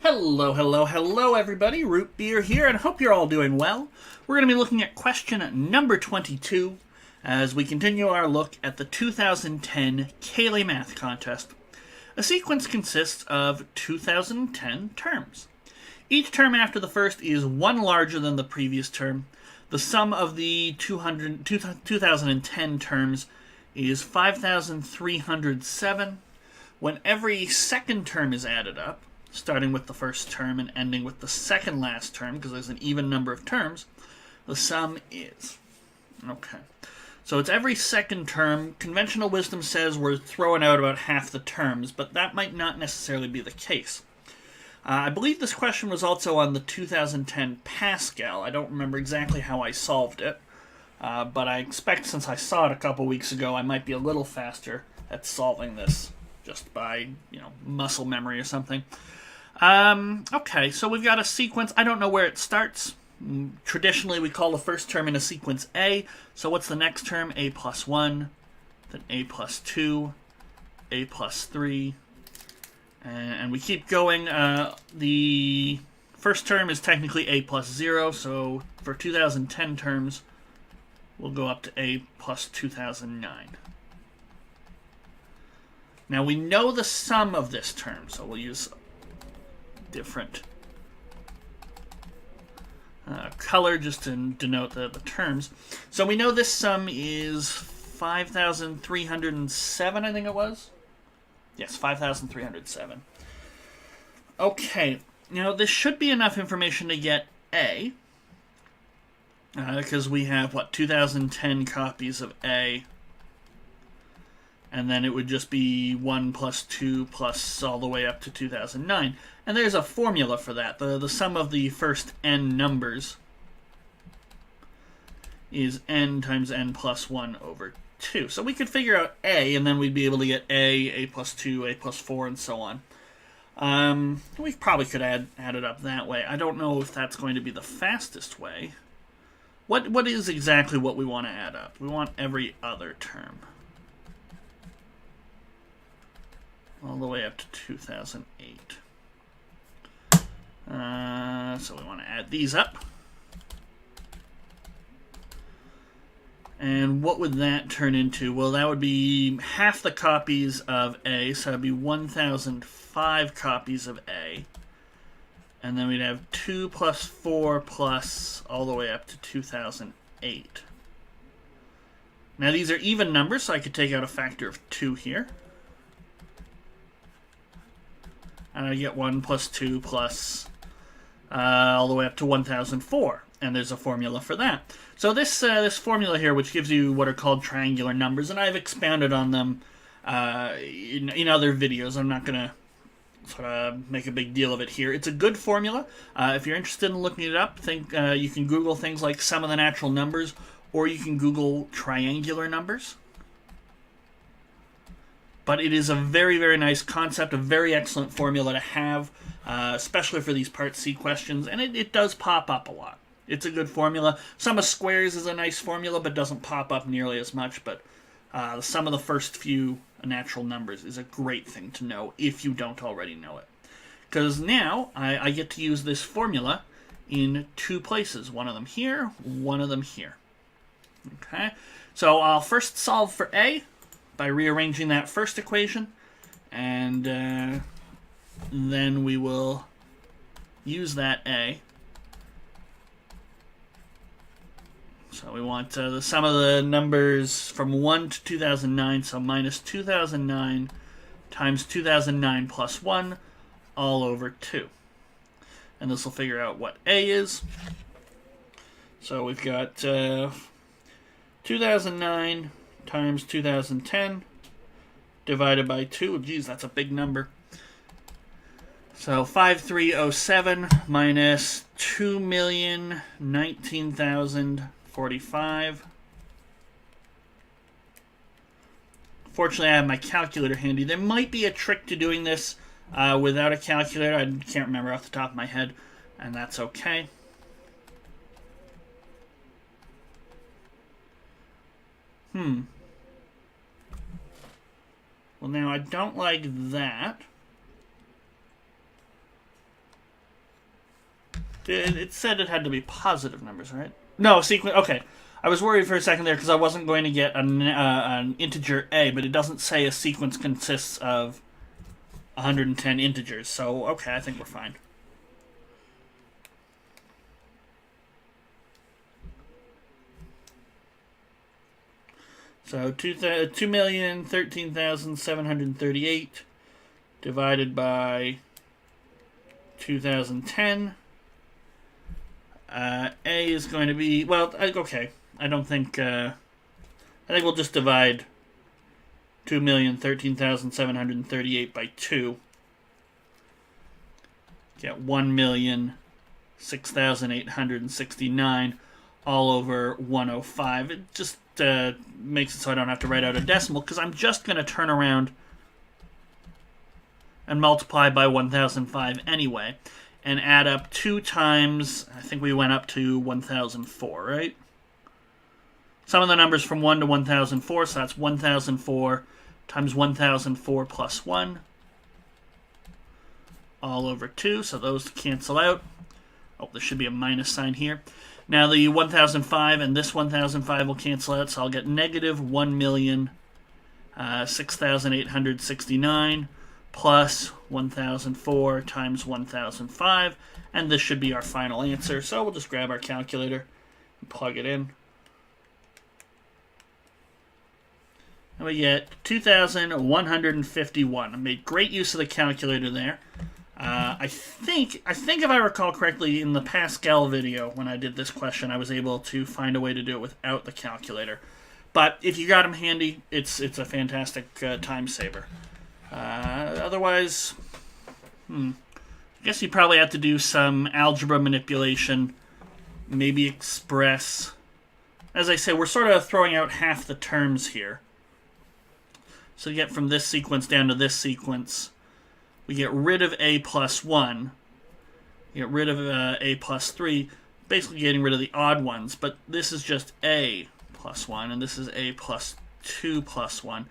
Hello, hello, hello, everybody. Root Beer here, and hope you're all doing well. We're going to be looking at question number 22 as we continue our look at the 2010 Cayley Math Contest. A sequence consists of 2010 terms. Each term after the first is one larger than the previous term. The sum of the 2010 terms is 5,307. When every second term is added up, starting with the first term and ending with the second last term, because there's an even number of terms, the sum is. Okay. So it's every second term. Conventional wisdom says we're throwing out about half the terms, but that might not necessarily be the case. I believe this question was also on the 2010 Pascal. I don't remember exactly how I solved it, but I expect since I saw it a couple weeks ago, I might be a little faster at solving this just by, muscle memory or something. Okay, so we've got a sequence. I don't know where it starts. Traditionally, we call the first term in a sequence A. So what's the next term? A plus 1, then A plus 2, A plus 3, and we keep going. The first term is technically A plus 0, so for 2010 terms, we'll go up to A plus 2009. Now we know the sum of this term, so we'll use different color just to denote the terms. So we know this sum is 5,307, I think it was. Yes, 5,307. Okay, now this should be enough information to get A, because we have, 2010 copies of A, and then it would just be 1 plus 2 plus all the way up to 2009. And there's a formula for that. The sum of the first n numbers is n times n plus 1 over 2. So we could figure out A, and then we'd be able to get A plus 2, A plus 4, and so on. We probably could add it up that way. I don't know if that's going to be the fastest way. What is exactly what we want to add up? We want every other term. All the way up to 2008. So we want to add these up. And what would that turn into? Well, that would be half the copies of A, so that would be 1,005 copies of A. And then we'd have 2 plus 4 plus all the way up to 2008. Now these are even numbers, so I could take out a factor of 2 here. And I get 1 plus 2 plus all the way up to 1,004. And there's a formula for that. So this formula here, which gives you what are called triangular numbers, and I've expounded on them in other videos. I'm not going to sort of make a big deal of it here. It's a good formula. If you're interested in looking it up, you can Google things like sum of the natural numbers, or you can Google triangular numbers. But it is a very, very nice concept, a very excellent formula to have, especially for these Part C questions, and it does pop up a lot. It's a good formula. Sum of squares is a nice formula, but doesn't pop up nearly as much, but the sum of the first few natural numbers is a great thing to know if you don't already know it. Because now I get to use this formula in 2 places, one of them here, one of them here. Okay, so I'll first solve for A by rearranging that first equation, and then we will use that A. So we want the sum of the numbers from 1 to 2009, so minus 2009 times 2009 plus 1, all over 2. And this will figure out what A is. So we've got 2009 times 2010 divided by 2. Geez, that's a big number. So 5,307 minus 2,019,045. Fortunately, I have my calculator handy. There might be a trick to doing this without a calculator. I can't remember off the top of my head, and that's okay. Well, now I don't like that. It said it had to be positive numbers, right? No, sequence. Okay. I was worried for a second there because I wasn't going to get an integer a, but it doesn't say a sequence consists of 110 integers. So, okay, I think we're fine. So 2,013,738 divided by 2010. A is going to be, well, okay. I don't think, I think we'll just divide 2,013,738 by 2. Get 1,006,869 all over 105. It just makes it so I don't have to write out a decimal, because I'm just going to turn around and multiply by 1005 anyway, and add up 2 times, I think we went up to 1004, right? Some of the numbers from 1 to 1004, so that's 1004 times 1004 plus 1, all over 2, so those cancel out. Oh, there should be a minus sign here. Now the 1005 and this 1005 will cancel out, so I'll get negative 1,006,869 plus 1004 times 1005, and this should be our final answer. So we'll just grab our calculator and plug it in. And we get 2,151. I made great use of the calculator there. I think if I recall correctly, in the Pascal video when I did this question, I was able to find a way to do it without the calculator. But if you got them handy, it's a fantastic time saver. Otherwise, I guess you probably have to do some algebra manipulation, maybe express. As I say, we're sort of throwing out half the terms here. So you get from this sequence down to this sequence. We get rid of a plus 1. You get rid of a plus 3, basically getting rid of the odd ones. But this is just a plus 1, and this is a plus 2 plus 1.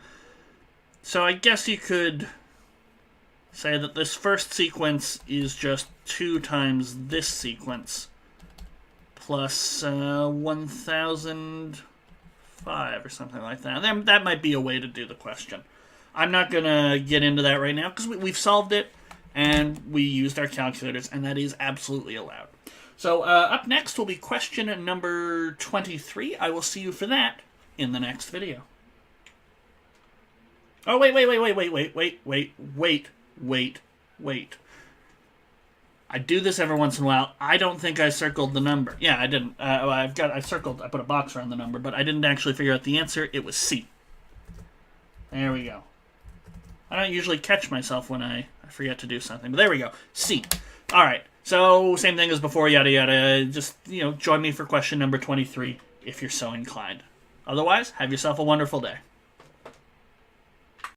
So I guess you could say that this first sequence is just 2 times this sequence plus 1,005 or something like that. That might be a way to do the question. I'm not going to get into that right now because we've solved it and we used our calculators, and that is absolutely allowed. So up next will be question number 23. I will see you for that in the next video. Oh, wait. I do this every once in a while. I don't think I circled the number. Yeah, I didn't. I put a box around the number, but I didn't actually figure out the answer. It was C. There we go. I don't usually catch myself when I forget to do something, but there we go. C. All right. So same thing as before, yada yada. Just, join me for question number 23 if you're so inclined. Otherwise, have yourself a wonderful day.